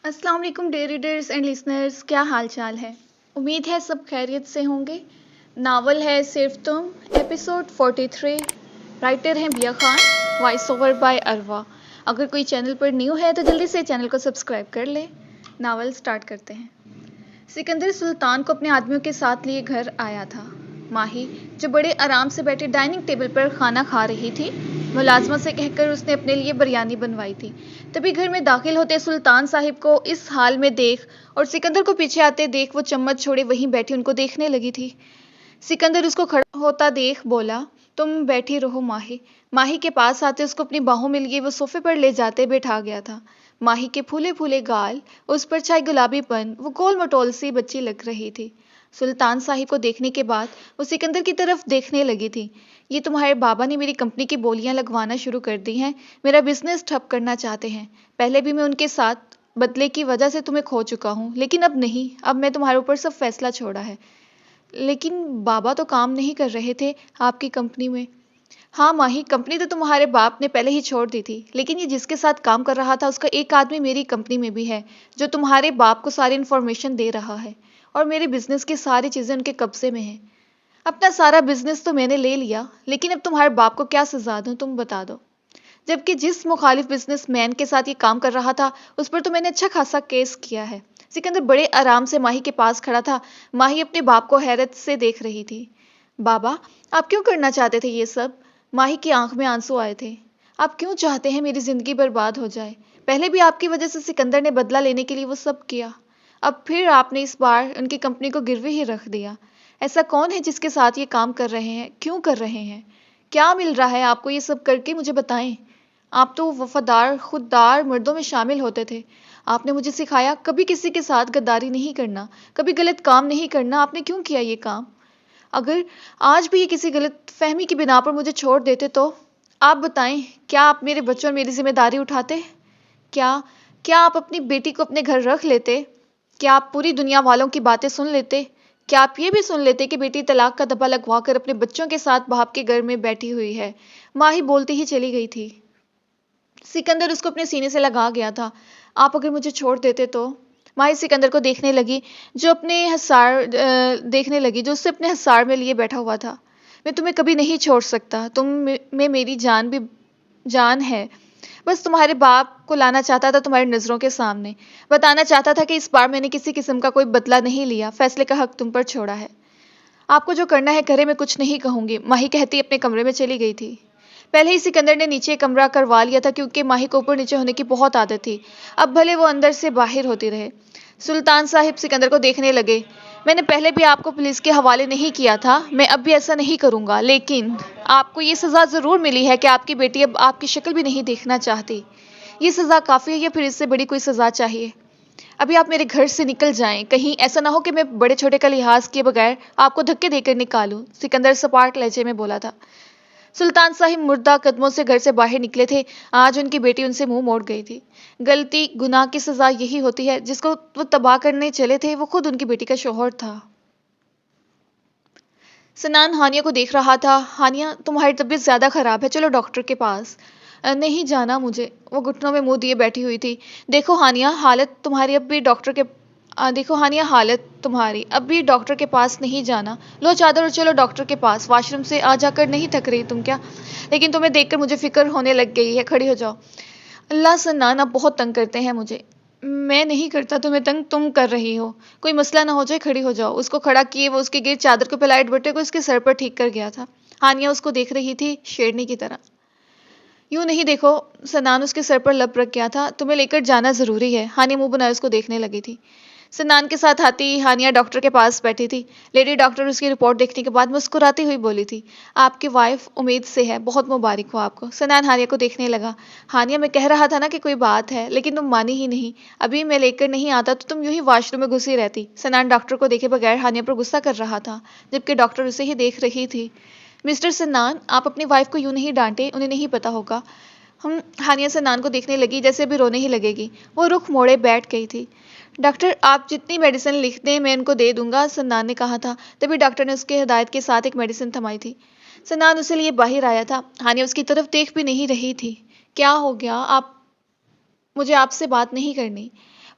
अस्सलाम वालेकुम day readers and listeners, क्या हाल चाल है। उम्मीद है सब खैरियत से होंगे। नावल है सिर्फ तुम, एपिसोड 43। राइटर हैं बिया खान, वॉइस ओवर बाय अरवा। अगर कोई चैनल पर न्यू है तो जल्दी से चैनल को सब्सक्राइब कर ले। नावल स्टार्ट करते हैं। सिकंदर सुल्तान को अपने आदमियों के साथ लिए घर आया था। माही, जो बड़े आराम से बैठे डाइनिंग टेबल पर खाना खा रही थी, मुलाजमा से कहकर उसने अपने लिए बिरयानी बनवाई थी। तभी घर में दाखिल होते सुल्तान साहिब को इस हाल में देख और सिकंदर को पीछे आते देख वो चम्मच छोड़े वहीं बैठी उनको देखने लगी थी। सिकंदर उसको खड़ा होता देख बोला, तुम बैठी रहो माही। माही के पास आते उसको अपनी बाहों में लिए वो सोफे पर ले जाते बैठा गया था। माही के फूले फूले गाल, उस पर छाई गुलाबीपन, वो गोल मटोल सी बच्ची लग रही थी। सुल्तान साहिब को देखने के बाद वो सिकंदर की तरफ देखने लगी थी। ये तुम्हारे बाबा ने मेरी कंपनी की बोलियां लगवाना शुरू कर दी हैं, मेरा बिजनेस ठप करना चाहते हैं। पहले भी मैं उनके साथ बदले की वजह से तुम्हें खो चुका हूँ, लेकिन अब नहीं, अब मैं तुम्हारे ऊपर सब फैसला छोड़ा है। लेकिन बाबा तो काम नहीं कर रहे थे आपकी कंपनी में। हाँ माही, कंपनी तो तुम्हारे बाप ने पहले ही छोड़ दी थी, लेकिन ये जिसके साथ काम कर रहा था उसका एक आदमी मेरी कंपनी में भी है, जो तुम्हारे बाप को सारी इन्फॉर्मेशन दे रहा है, और मेरे बिजनेस की सारी चीजें उनके कब्जे में हैं। अपना सारा बिजनेस तो मैंने ले लिया, लेकिन अब तुम्हारे बाप को क्या सजा दूं, तुम बता दो। जबकि जिस मुखालिफ बिजनेसमैन के साथ ये काम कर रहा था उस पर तो मैंने अच्छा खासा केस किया है। सिकंदर बड़े आराम से माही के पास खड़ा था। माही अपने बाप को हैरत से देख रही थी। बाबा, आप क्यों करना चाहते थे ये सब? माही की आंख में आंसू आए थे। आप क्यों चाहते हैं मेरी जिंदगी बर्बाद हो जाए? पहले भी आपकी वजह से सिकंदर ने बदला लेने के लिए वो सब किया, अब फिर आपने इस बार उनकी कंपनी को गिरवी ही रख दिया। ऐसा कौन है जिसके साथ ये काम कर रहे हैं? क्यों कर रहे हैं? क्या मिल रहा है आपको ये सब करके? मुझे बताएं। आप तो वफादार खुददार मर्दों में शामिल होते थे। आपने मुझे सिखाया कभी किसी के साथ गद्दारी नहीं करना, कभी गलत काम नहीं करना। आपने क्यों किया ये काम? अगर आज भी ये किसी गलत फहमी की बिना पर मुझे छोड़ देते तो आप बताएं, क्या आप मेरे बच्चों और मेरी जिम्मेदारी उठाते? क्या क्या आप अपनी बेटी को अपने घर रख लेते? क्या आप पूरी दुनिया वालों की बातें सुन लेते? क्या आप ये भी सुन लेते कि बेटी तलाक का दबा लगवा कर अपने बच्चों के साथ बाप के घर में बैठी हुई है? माही बोलती ही चली गई थी। सिकंदर उसको अपने सीने से लगा गया था। आप अगर मुझे छोड़ देते तो? माही सिकंदर को देखने लगी, जो उससे अपने हसार में लिए बैठा हुआ था। मैं तुम्हें कभी नहीं छोड़ सकता, तुम में मेरी जान भी जान है। बस तुम्हारे बाप को लाना चाहता था तुम्हारी नजरों के सामने, बताना चाहता था कि इस बार मैंने किसी किस्म का कोई बदला नहीं लिया, फैसले का हक तुम पर छोड़ा है। आपको जो करना है करे, मैं कुछ नहीं कहूंगी, माही कहती अपने कमरे में चली गई थी। पहले ही सिकंदर ने नीचे कमरा करवा लिया था, क्योंकि माही को ऊपर नीचे होने की बहुत आदत थी। अब भले वो अंदर से बाहर होती रहे। सुल्तान साहिब सिकंदर को देखने लगे। मैंने पहले भी आपको पुलिस के हवाले नहीं किया था, मैं अब भी ऐसा नहीं करूंगा, लेकिन आपको ये सजा जरूर मिली है कि आपकी बेटी अब आपकी शक्ल भी नहीं देखना चाहती। ये सजा काफी है या फिर इससे बड़ी कोई सजा चाहिए? अभी आप मेरे घर से निकल जाएं, कहीं ऐसा ना हो कि मैं बड़े छोटे का लिहाज किए बगैर आपको धक्के देकर निकालूं, सिकंदर सपाट लहजे में बोला था। सुल्तान साहिब मुर्दा कदमों से घर से बाहर निकले थे। आज उनकी बेटी उनसे मुंह मोड़ गई थी। गलती गुनाह की सजा यही होती है। जिसको वो तबाह करने चले थे वो खुद उनकी बेटी का शौहर था। सनान हानिया को देख रहा था। हानिया, तुम्हारी तबीयत ज्यादा खराब है, चलो डॉक्टर के पास। नहीं जाना मुझे, वो घुटनों में मुंह दिए बैठी हुई थी। देखो हानिया, हालत तुम्हारी अब भी डॉक्टर के देखो हानिया, हालत तुम्हारी अब भी डॉक्टर के पास नहीं जाना। लो चादर और चलो डॉक्टर के पास। वॉशरूम से आ जाकर नहीं थक रही तुम क्या? लेकिन तुम्हें देखकर मुझे फिक्र होने लग गई है, खड़ी हो जाओ। अल्लाह सन्नान, आप बहुत तंग करते हैं मुझे। मैं नहीं करता तुम्हें तंग, तुम कर रही हो। कोई मसला ना हो जाए, खड़ी हो जाओ। उसको खड़ा किए वो उसके गिर चादर को फैलाए दुपट्टे को उसके सर पर ठीक कर गया था। हानिया उसको देख रही थी शेरनी की तरह। यूं नहीं देखो, सनान उसके सर पर लब रख गया था। तुम्हें लेकर जाना जरूरी है। हानिया मुंह बनाए उसको देखने लगी थी। सनान के साथ आती हानिया डॉक्टर के पास बैठी थी। लेडी डॉक्टर उसकी रिपोर्ट देखने के बाद मुस्कुराती हुई बोली थी, आपकी वाइफ उम्मीद से है, बहुत मुबारक हो आपको। सनान हानिया को देखने लगा। हानिया, मैं कह रहा था ना कि कोई बात है, लेकिन तुम मानी ही नहीं। अभी मैं लेकर नहीं आता तो तुम यूं ही वॉशरूम में घुसी रहती। सनान डॉक्टर को देखे बगैर हानिया पर गुस्सा कर रहा था, जबकि डॉक्टर उसे ही देख रही थी। मिस्टर सन्नान, आप अपनी वाइफ को यूं नहीं डांटे, उन्हें नहीं पता होगा। हम हानिया सन्नान को देखने लगी जैसे अभी रोने ही लगेगी। वो रुख मोड़े बैठ गई थी। डॉक्टर, आप जितनी मेडिसिन लिख दें मैं इनको दे दूंगा, सन्नान ने कहा था। तभी डॉक्टर ने उसके हिदायत के साथ एक मेडिसिन थमाई थी। सन्नान उसे लिए बाहर आया था। हानिया उसकी तरफ देख भी नहीं रही थी। क्या हो गया? आप मुझे आपसे बात नहीं करनी।